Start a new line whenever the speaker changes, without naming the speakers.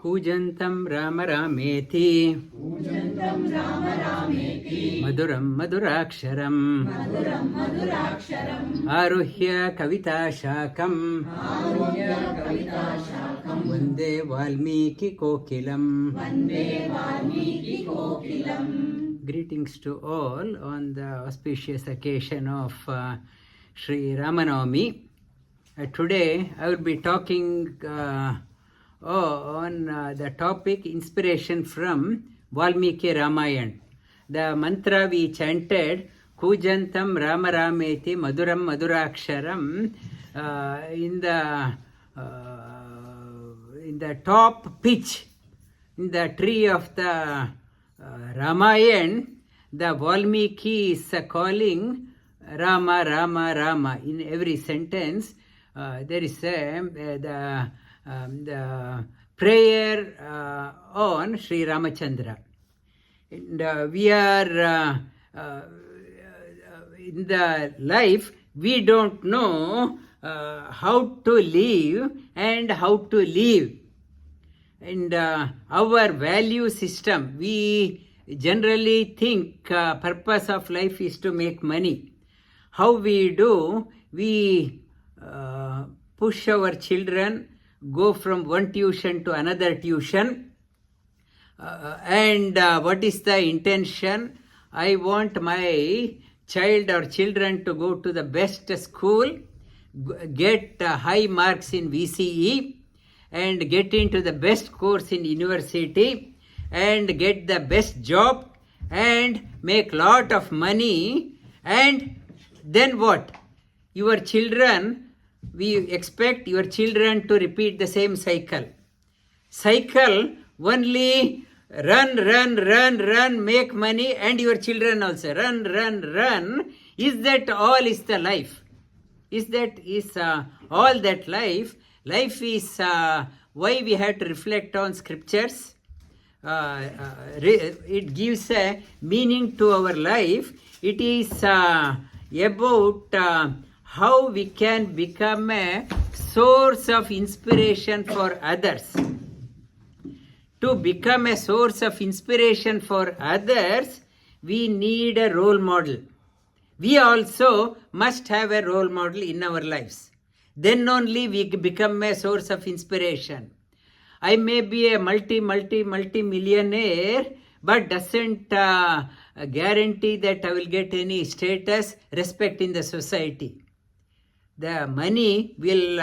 कूजन्तं राम रामेति मधुरं मधुराक्षरम् आरुह्य कविताशाकम् वन्दे वाल्मीकिकोकिलम्. Greetings to all on the auspicious occasion of Sri Ramanavami. Today I will be talking on the topic inspiration from Valmiki Ramayana. The mantra we chanted, Kujantam Rama Rameti Maduram Maduraksharam, in the top pitch, in the tree of the Ramayana, the Valmiki is calling Rama, Rama, Rama. In every sentence, there is the prayer on Sri Ramachandra. And we are in the life, we don't know how to live and how to live. And our value system, we generally think purpose of life is to make money. How we do, we push our children, go from one tuition to another tuition. And what is the intention? I want my child or children to go to the best school, get high marks in VCE, and get into the best course in university, and get the best job, and make lot of money. And then what? Your children, we expect your children to repeat the same cycle. Only run, make money, and your children also run. Is that all is the life? Is all that life? Life is why we have to reflect on scriptures. It gives a meaning to our life. It is about how we can become a source of inspiration for others. To become a source of inspiration for others, we need a role model. We also must have a role model in our lives. Then only we become a source of inspiration. I may be a multi-millionaire, but doesn't guarantee that I will get any status, respect in the society. The money will